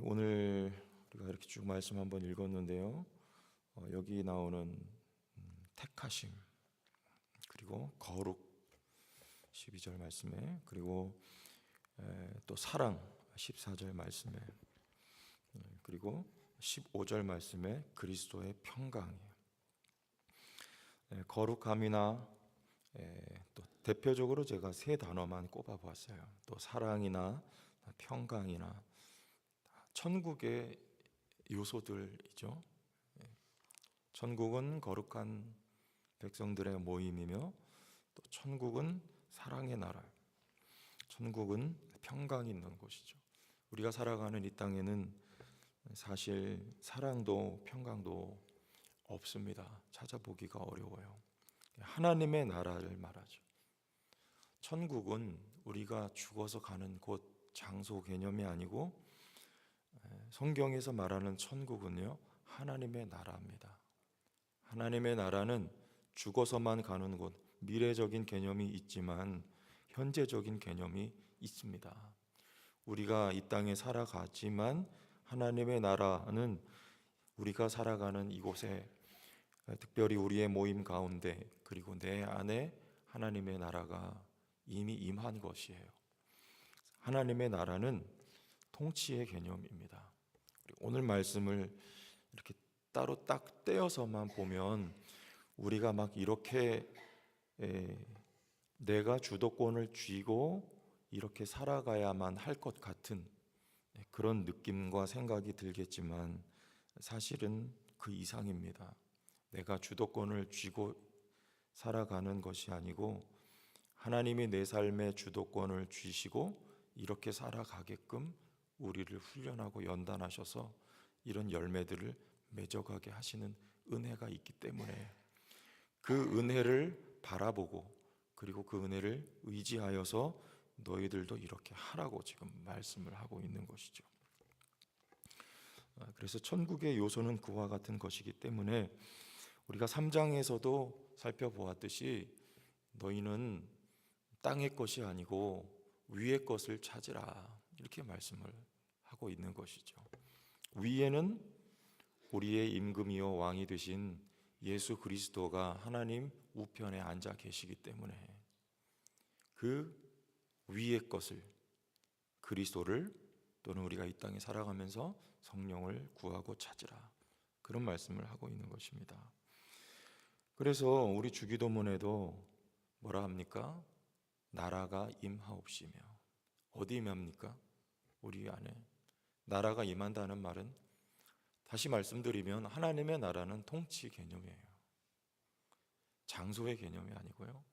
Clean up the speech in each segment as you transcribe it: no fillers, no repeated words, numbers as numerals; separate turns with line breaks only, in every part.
오늘 우리가 이렇게 쭉 말씀 한번 읽었는데요. 여기 나오는 택하심, 그리고 거룩 12절 말씀에, 그리고 또 사랑 14절 말씀에, 그리고 15절 말씀에 그리스도의 평강이에요. 거룩함이나 또 대표적으로 제가 세 단어만 꼽아 보았어요. 또 사랑이나 평강이나 천국의 요소들이죠. 천국은 거룩한 백성들의 모임이며, 또 천국은 사랑의 나라, 천국은 평강이 있는 곳이죠. 우리가 살아가는 이 땅에는 사실 사랑도 평강도 없습니다. 찾아보기가 어려워요. 하나님의 나라를 말하죠. 천국은 우리가 죽어서 가는 곳, 장소 개념이 아니고, 성경에서 말하는 천국은요, 하나님의 나라입니다. 하나님의 나라는 죽어서만 가는 곳, 미래적인 개념이 있지만 현재적인 개념이 있습니다. 우리가 이 땅에 살아가지만 하나님의 나라는 우리가 살아가는 이곳에, 특별히 우리의 모임 가운데, 그리고 내 안에 하나님의 나라가 이미 임한 것이에요. 하나님의 나라는 통치의 개념입니다. 오늘 말씀을 이렇게 따로 딱 떼어서만 보면 우리가 막 이렇게 내가 주도권을 쥐고 이렇게 살아가야만 할 것 같은 그런 느낌과 생각이 들겠지만, 사실은 그 이상입니다. 내가 주도권을 쥐고 살아가는 것이 아니고, 하나님이 내 삶의 주도권을 쥐시고 이렇게 살아가게끔 우리를 훈련하고 연단하셔서 이런 열매들을 맺어가게 하시는 은혜가 있기 때문에, 그 은혜를 바라보고, 그리고 그 은혜를 의지하여서 너희들도 이렇게 하라고 지금 말씀을 하고 있는 것이죠. 그래서 천국의 요소는 그와 같은 것이기 때문에 우리가 3장에서도 살펴보았듯이 너희는 땅의 것이 아니고 위의 것을 찾으라, 이렇게 말씀을 하고 있는 것이죠. 위에는 우리의 임금이요 왕이 되신 예수 그리스도가 하나님 우편에 앉아 계시기 때문에 그 위의 것을, 그리스도를, 또는 우리가 이 땅에 살아가면서 성령을 구하고 찾으라, 그런 말씀을 하고 있는 것입니다. 그래서 우리 주기도문에도 뭐라 합니까? 나라가 임하옵시며. 어디 임합니까? 우리 안에. 나라가 임한다는 말은, 다시 말씀드리면, 하나님의 나라는 통치 개념이에요. 장소의 개념이 아니고요.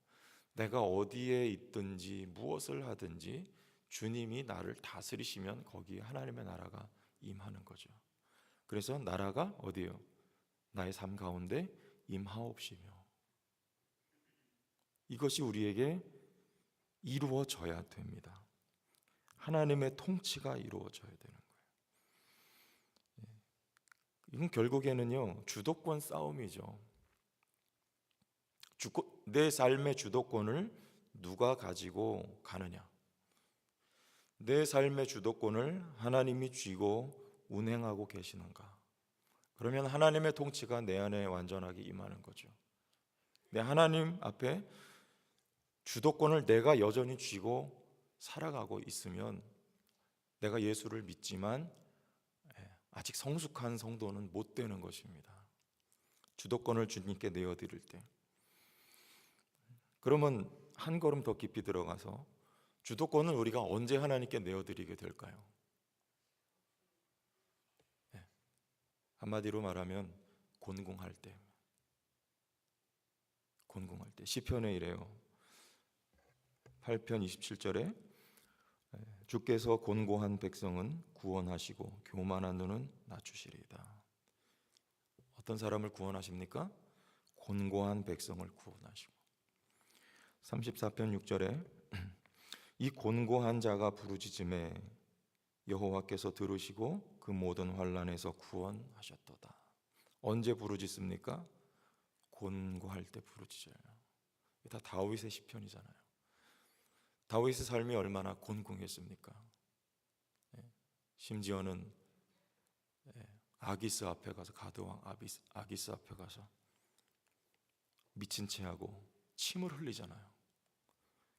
내가 어디에 있든지 무엇을 하든지 주님이 나를 다스리시면 거기에 하나님의 나라가 임하는 거죠. 그래서 나라가 어디예요? 나의 삶 가운데 임하옵시며. 이것이 우리에게 이루어져야 됩니다. 하나님의 통치가 이루어져야 되는 거예요. 이건 결국에는요, 주도권 싸움이죠. 내 삶의 주도권을 누가 가지고 가느냐, 내 삶의 주도권을 하나님이 쥐고 운행하고 계시는가. 그러면 하나님의 통치가 내 안에 완전하게 임하는 거죠. 내 하나님 앞에 주도권을 내가 여전히 쥐고 살아가고 있으면, 내가 예수를 믿지만 아직 성숙한 성도는 못 되는 것입니다. 주도권을 주님께 내어드릴 때. 그러면 한 걸음 더 깊이 들어가서, 주도권을 우리가 언제 하나님께 내어드리게 될까요? 한마디로 말하면 곤궁할 때. 곤궁할 때. 시편에 이래요. 8편 27절에 주께서 곤고한 백성은 구원하시고 교만한 눈은 낮추시리이다. 어떤 사람을 구원하십니까? 곤고한 백성을 구원하시고. 34편 6절에 이 곤고한 자가 부르짖음에 여호와께서 들으시고 그 모든 환난에서 구원하셨도다. 언제 부르짖습니까? 곤고할 때 부르짖어요. 다 다윗의 시편이잖아요. 다윗의 삶이 얼마나 곤궁했습니까? 심지어는 아기스 앞에 가서, 가드왕 아기스 앞에 가서 미친 채 하고 침을 흘리잖아요.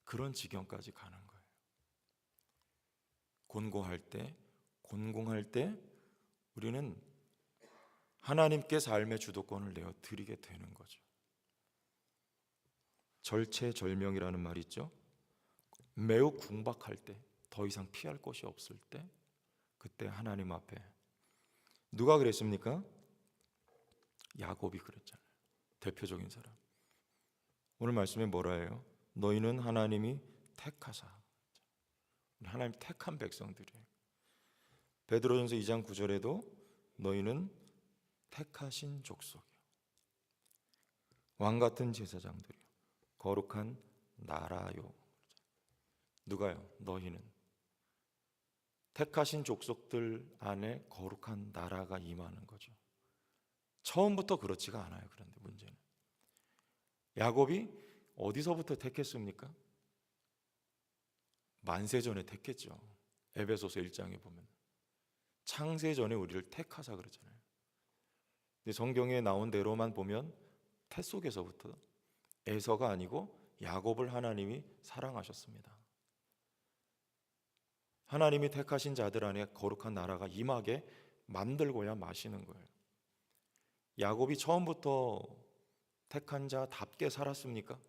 그런 지경까지 가는 거예요. 곤궁할 때 우리는 하나님께 삶의 주도권을 내어 드리게 되는 거죠. 절체절명이라는 말이 있죠. 매우 궁박할 때, 더 이상 피할 곳이 없을 때, 그때 하나님 앞에, 누가 그랬습니까? 야곱이 그랬잖아요. 대표적인 사람. 오늘 말씀에 뭐라 해요? 너희는 하나님이 택하사, 하나님 택한 백성들이에요. 베드로전서 2장 9절에도 너희는 택하신 족속이요, 왕같은 제사장들이요, 거룩한 나라요. 누가요? 너희는. 택하신 족속들 안에 거룩한 나라가 임하는 거죠. 처음부터 그렇지가 않아요. 그런데 문제는 야곱이 어디서부터 택했습니까? 만세전에 택했죠. 에베소서 1장에 보면 창세전에 우리를 택하사 그러잖아요. 근데 성경에 나온 대로만 보면 태 속에서부터, 에서가 아니고 야곱을 하나님이 사랑하셨습니다. 하나님이 택하신 자들 안에 거룩한 나라가 임하게 만들고야 마시는 거예요. 야곱이 처음부터 택한 자답게 살았습니까?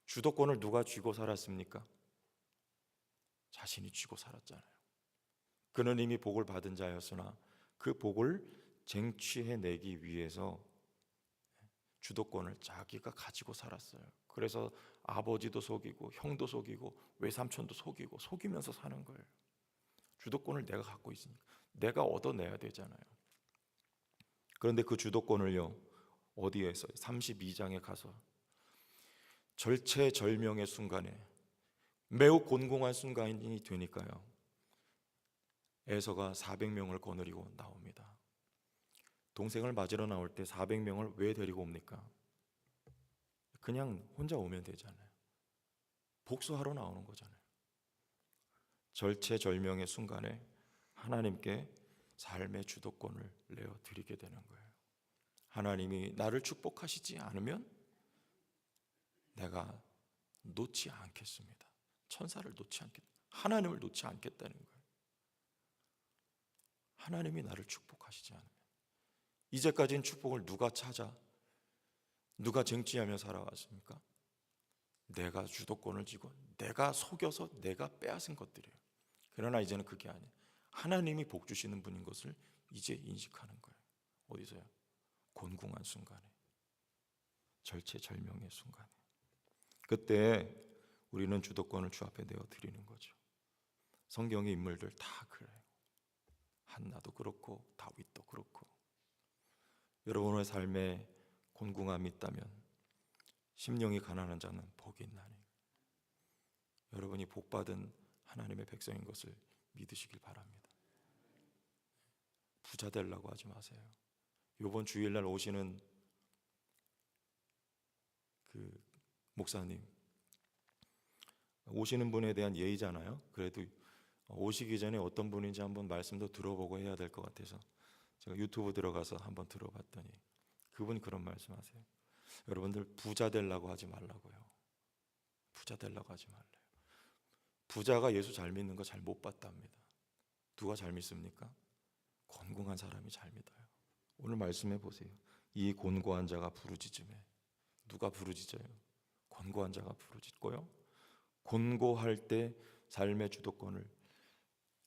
주도권을 누가 쥐고 살았습니까? 자신이 쥐고 살았잖아요. 그는 이미 복을 받은 자였으나 그 복을 쟁취해내기 위해서 주도권을 자기가 가지고 살았어요. 그래서 아버지도 속이고 형도 속이고 외삼촌도 속이고 속이면서 사는 거예요. 주도권을 내가 갖고 있으니까 내가 얻어내야 되잖아요. 그런데 그 주도권을요, 어디에 있어요? 32장에 가서 절체절명의 순간에, 매우 곤궁한 순간이 되니까요, 에서가 400명을 거느리고 나옵니다. 동생을 맞으러 나올 때 400명을 왜 데리고 옵니까? 그냥 혼자 오면 되잖아요. 복수하러 나오는 거잖아요. 절체절명의 순간에 하나님께 삶의 주도권을 내어 드리게 되는 거예요. 하나님이 나를 축복하시지 않으면 내가 놓지 않겠습니다. 천사를 놓지 않겠다. 하나님을 놓지 않겠다는 거예요. 하나님이 나를 축복하시지 않으면. 이제까지는 축복을 누가 찾아, 누가 쟁취하며 살아왔습니까? 내가 주도권을 쥐고 내가 속여서 내가 빼앗은 것들이에요. 그러나 이제는 그게 아니에요. 하나님이 복 주시는 분인 것을 이제 인식하는 거예요. 어디서요? 곤궁한 순간에, 절체절명의 순간에. 그때 우리는 주도권을 주 앞에 내어 드리는 거죠. 성경의 인물들 다 그래요. 한나도 그렇고 다윗도 그렇고. 여러분의 삶에 곤궁함이 있다면, 심령이 가난한 자는 복이 있나니, 여러분이 복받은 하나님의 백성인 것을 믿으시길 바랍니다. 부자 되려고 하지 마세요. 이번 주일날 오시는 그 목사님, 오시는 분에 대한 예의잖아요. 그래도 오시기 전에 어떤 분인지 한번 말씀도 들어보고 해야 될 것 같아서 제가 유튜브 들어가서 한번 들어봤더니 그분이 그런 말씀하세요. 여러분들 부자 되려고 하지 말라고요. 부자 되려고 하지 말래요. 부자가 예수 잘 믿는 거 잘 못 봤답니다. 누가 잘 믿습니까? 곤궁한 사람이 잘 믿어요. 오늘 말씀해 보세요. 이 곤고한 자가 부르짖음에, 누가 부르짖어요? 곤고한 자가 부르짖고요, 곤고할 때 삶의 주도권을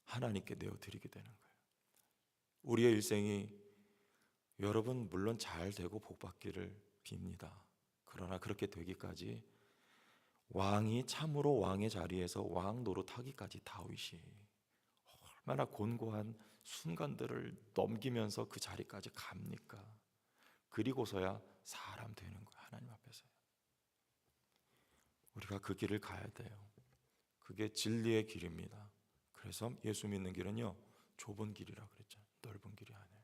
하나님께 내어드리게 되는 거예요. 우리의 일생이, 여러분 물론 잘 되고 복받기를 빕니다. 그러나 그렇게 되기까지 왕이 참으로 왕의 자리에서 왕 노릇하기까지 다윗이 얼마나 곤고한 순간들을 넘기면서 그 자리까지 갑니까? 그리고서야 사람 되는 거예요. 하나님 앞에서. 우리가 그 길을 가야 돼요. 그게 진리의 길입니다. 그래서 예수 믿는 길은요, 좁은 길이라 그랬잖아요. 넓은 길이 아니에요.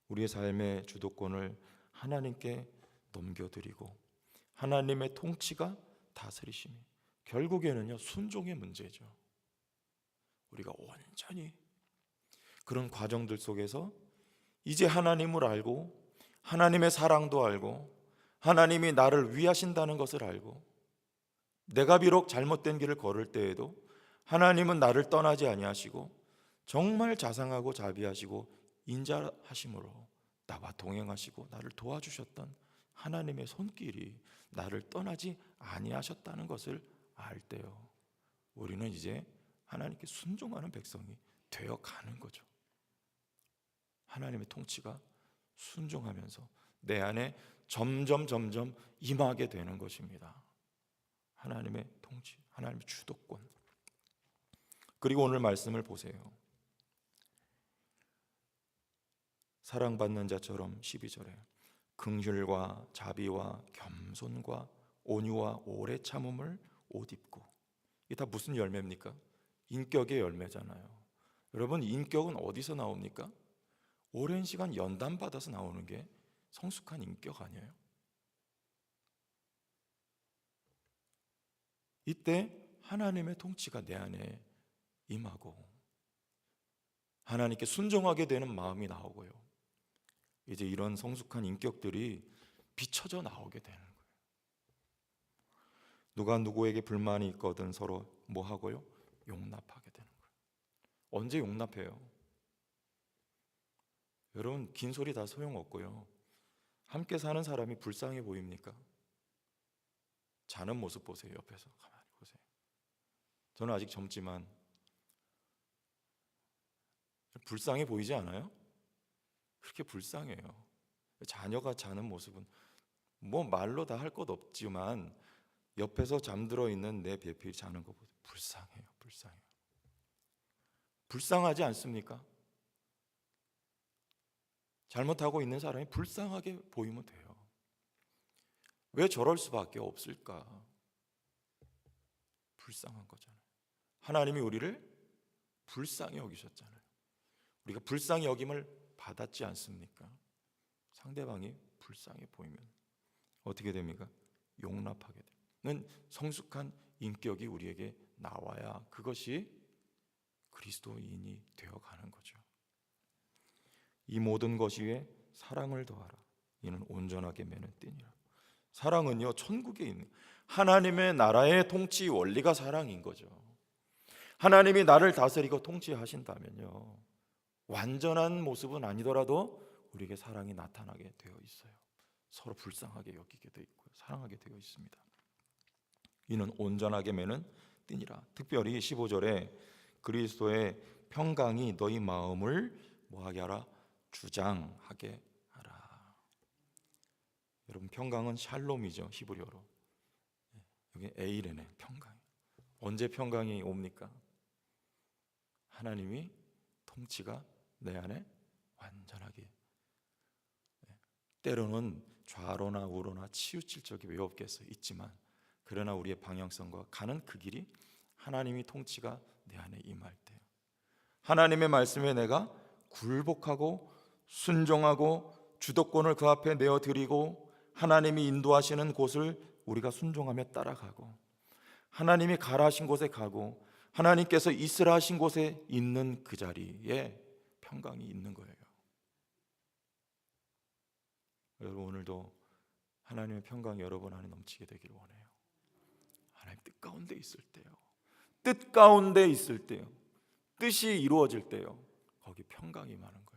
우리의 삶의 주도권을 하나님께 넘겨드리고 하나님의 통치가 다스리심이, 결국에는요 순종의 문제죠. 우리가 온전히 그런 과정들 속에서 이제 하나님을 알고 하나님의 사랑도 알고 하나님이 나를 위하신다는 것을 알고 내가 비록 잘못된 길을 걸을 때에도 하나님은 나를 떠나지 아니하시고 정말 자상하고 자비하시고 인자하심으로 나와 동행하시고 나를 도와주셨던 하나님의 손길이 나를 떠나지 아니하셨다는 것을 알 때요, 우리는 이제 하나님께 순종하는 백성이 되어가는 거죠. 하나님의 통치가 순종하면서 내 안에 점점 임하게 되는 것입니다. 하나님의 통치, 하나님의 주도권. 그리고 오늘 말씀을 보세요. 사랑받는 자처럼 12절에 긍휼과 자비와 겸손과 온유와 오래 참음을 옷 입고. 이게 다 무슨 열매입니까? 인격의 열매잖아요. 여러분, 인격은 어디서 나옵니까? 오랜 시간 연단받아서 나오는 게 성숙한 인격 아니에요? 이때 하나님의 통치가 내 안에 임하고 하나님께 순종하게 되는 마음이 나오고요, 이제 이런 성숙한 인격들이 비춰져 나오게 되는 거예요. 누가 누구에게 불만이 있거든 서로 뭐 하고요? 용납하게 되는 거예요. 언제 용납해요? 여러분, 긴 소리 다 소용없고요, 함께 사는 사람이 불쌍해 보입니까? 자는 모습 보세요. 옆에서 가만히 보세요. 저는 아직 젊지만 불쌍해 보이지 않아요? 그렇게 불쌍해요. 자녀가 자는 모습은 뭐 말로 다 할 것 없지만 옆에서 잠들어 있는 내 배필이 자는 것보다 불쌍해요. 불쌍하지 않습니까? 잘못하고 있는 사람이 불쌍하게 보이면 돼요. 왜 저럴 수밖에 없을까? 불쌍한 거잖아요. 하나님이 우리를 불쌍히 여기셨잖아요. 우리가 불쌍히 여김을 받았지 않습니까? 상대방이 불쌍해 보이면 어떻게 됩니까? 용납하게 되는 성숙한 인격이 우리에게 나와야 그것이 그리스도인이 되어가는 거죠. 이 모든 것이 위에 사랑을 더하라. 이는 온전하게 매는 띠니라. 사랑은요, 천국에 있는 하나님의 나라의 통치 원리가 사랑인 거죠. 하나님이 나를 다스리고 통치하신다면요, 완전한 모습은 아니더라도 우리에게 사랑이 나타나게 되어 있어요. 서로 불쌍하게 여기게 되어 있고요, 사랑하게 되어 있습니다. 이는 온전하게 매는 띠니라. 특별히 15절에 그리스도의 평강이 너희 마음을 뭐하게 하라? 주장하게 하라. 여러분, 평강은 샬롬이죠, 히브리어로. 여기 에이레네, 평강. 언제 평강이 옵니까? 하나님이 통치가 내 안에 완전하게, 때로는 좌로나 우로나 치우칠 적이 왜 없겠어요? 있지만 그러나 우리의 방향성과 가는 그 길이 하나님이 통치가 내 안에 임할 때, 하나님의 말씀에 내가 굴복하고 순종하고 주도권을 그 앞에 내어드리고 하나님이 인도하시는 곳을 우리가 순종하며 따라가고 하나님이 가라 하신 곳에 가고 하나님께서 있으라 하신 곳에 있는 그 자리에 평강이 있는 거예요. 여러분, 오늘도 하나님의 평강이 여러분 안에 넘치게 되길 원해요. 하나님 뜻 가운데 있을 때요, 뜻 가운데 있을 때요, 뜻이 이루어질 때요, 거기 평강이 많은 거예요.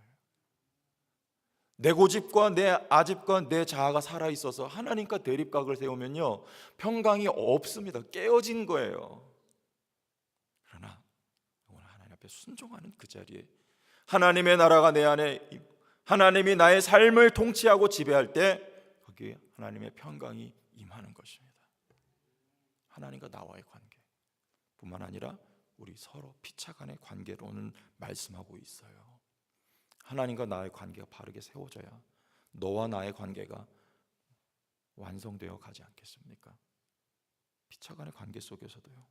내 고집과 내 아집과 내 자아가 살아있어서 하나님과 대립각을 세우면요, 평강이 없습니다. 깨어진 거예요. 그러나 오늘 하나님 앞에 순종하는 그 자리에 하나님의 나라가 내 안에, 하나님이 나의 삶을 통치하고 지배할 때 거기에 하나님의 평강이 임하는 것입니다. 하나님과 나와의 관계 뿐만 아니라 우리 서로 피차 간의 관계로 오늘 말씀하고 있어요. 하나님과 나의 관계가 바르게 세워져야 너와 나의 관계가 완성되어 가지 않겠습니까? 피차 간의 관계 속에서도요,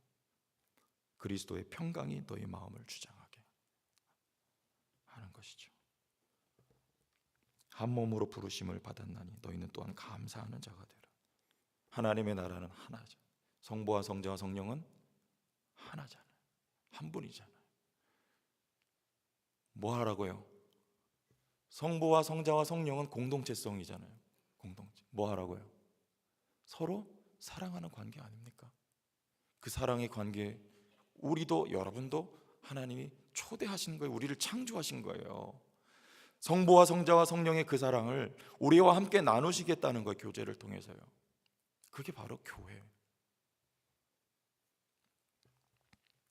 그리스도의 평강이 너희 마음을 주장하게 하는 것이죠. 한 몸으로 부르심을 받았나니 너희는 또한 감사하는 자가 되라. 하나님의 나라는 하나죠. 성부와 성자와 성령은 하나잖아요. 한 분이잖아요. 뭐 하라고요? 성부와 성자와 성령은 공동체성이잖아요. 공동체. 뭐 하라고요? 서로 사랑하는 관계 아닙니까? 그 사랑의 관계, 우리도 여러분도 하나님이 초대하신 거예요. 우리를 창조하신 거예요. 성부와 성자와 성령의 그 사랑을 우리와 함께 나누시겠다는 거예요. 교제를 통해서요. 그게 바로 교회예요.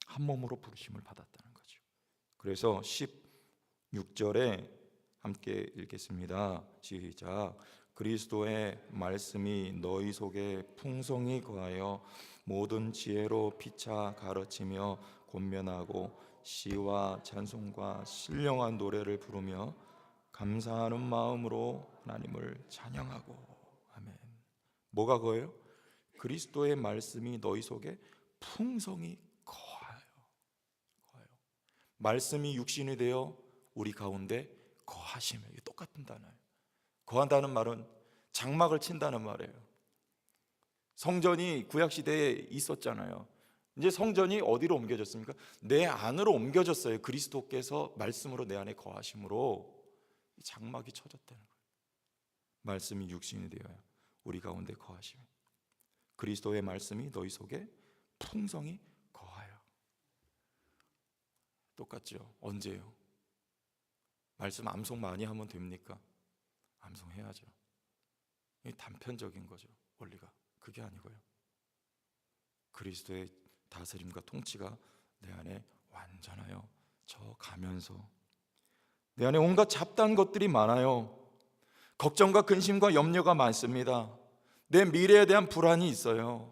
한 몸으로 부르심을 받았다는 거죠. 그래서 16절에 함께 읽겠습니다. 시작. 그리스도의 말씀이 너희 속에 풍성히 거하여 모든 지혜로 피차 가르치며 권면하고 시와 찬송과 신령한 노래를 부르며 감사하는 마음으로 하나님을 찬양하고. 아멘. 뭐가 거예요? 그리스도의 말씀이 너희 속에 풍성히 거하여. 말씀이 육신이 되어 우리 가운데 거하시며. 이게 똑같은 단어예요. 거한다는 말은 장막을 친다는 말이에요. 성전이 구약시대에 있었잖아요. 이제 성전이 어디로 옮겨졌습니까? 내 안으로 옮겨졌어요. 그리스도께서 말씀으로 내 안에 거하심으로 장막이 쳐졌다는 거예요. 말씀이 육신이 되어야 우리 가운데 거하시며 그리스도의 말씀이 너희 속에 풍성히 거하여. 똑같죠? 언제요? 말씀 암송 많이 하면 됩니까? 암송해야죠. 이게 단편적인 거죠. 원리가 그게 아니고요. 그리스도의 다스림과 통치가 내 안에 완전하여 저 가면서 내 안에 온갖 잡다한 것들이 많아요. 걱정과 근심과 염려가 많습니다. 내 미래에 대한 불안이 있어요.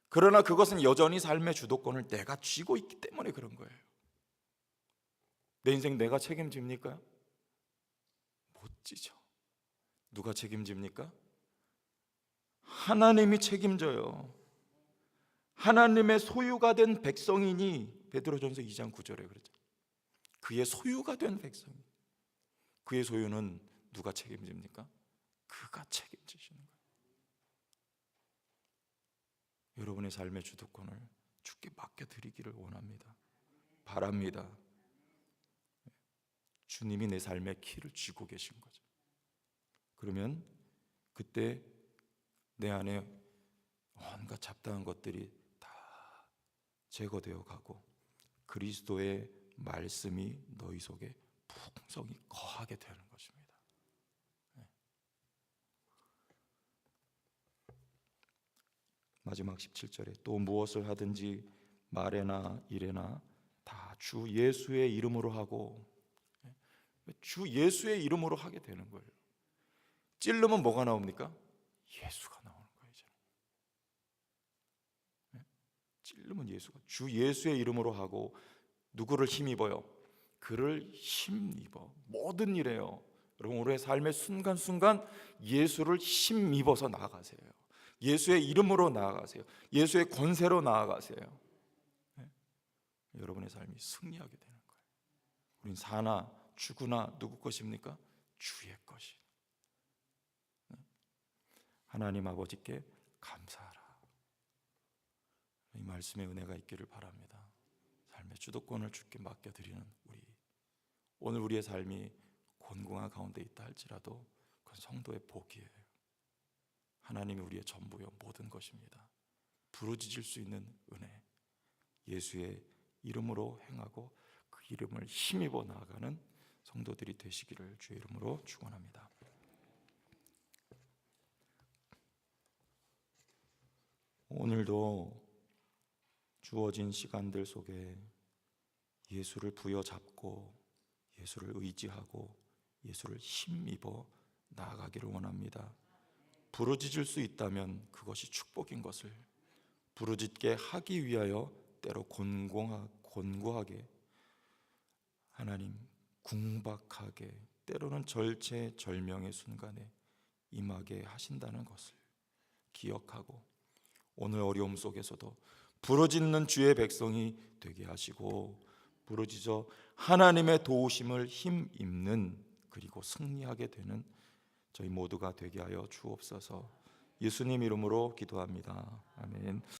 그러나 그것은 여전히 삶의 주도권을 내가 쥐고 있기 때문에 그런 거예요. 내 인생 내가 책임집니까? 못 지죠. 누가 책임집니까? 하나님이 책임져요. 하나님의 소유가 된 백성이니 베드로전서 2장 9절에 그러죠. 그의 소유가 된 백성. 그의 소유는 누가 책임집니까? 그가 책임지시는 거예요. 여러분의 삶의 주도권을 주께 맡겨드리기를 원합니다. 바랍니다. 주님이 내 삶의 키를 쥐고 계신 거죠. 그러면 그때 내 안에 온갖 잡다한 것들이 다 제거되어 가고 그리스도의 말씀이 너희 속에 풍성히 거하게 되는 것입니다. 마지막 17절에 또 무엇을 하든지 말에나 일에나 다 주 예수의 이름으로 하고. 주 예수의 이름으로 하게 되는 거예요. 찔르면 뭐가 나옵니까? 예수가 나오는 거예요. 찔르면 예수가. 주 예수의 이름으로 하고 누구를 힘입어요? 그를 힘입어. 모든 일에요. 여러분 우리의 삶의 순간순간 예수를 힘입어서 나아가세요. 예수의 이름으로 나아가세요. 예수의 권세로 나아가세요. 여러분의 삶이 승리하게 되는 거예요. 우린 사나 죽으나 누구 것입니까? 주의 것이. 하나님 아버지께 감사하라. 이 말씀의 은혜가 있기를 바랍니다. 삶의 주도권을 주께 맡겨드리는 우리. 오늘 우리의 삶이 곤궁한 가운데 있다 할지라도 그건 성도의 복이에요. 하나님이 우리의 전부요 모든 것입니다. 부르짖을 수 있는 은혜, 예수의 이름으로 행하고 그 이름을 힘입어 나아가는 성도들이 되시기를 주의 이름으로 축원합니다. 오늘도 주어진 시간들 속에 예수를 부여잡고 예수를 의지하고 예수를 힘입어 나아가기를 원합니다. 부르짖을 수 있다면 그것이 축복인 것을 부르짖게 하기 위하여 때로 곤고하게 하나님 궁박하게 때로는 절체절명의 순간에 임하게 하신다는 것을 기억하고 오늘 어려움 속에서도 부르짖는 주의 백성이 되게 하시고 부르짖어 하나님의 도우심을 힘입는 그리고 승리하게 되는 저희 모두가 되게 하여 주옵소서. 예수님 이름으로 기도합니다. 아멘.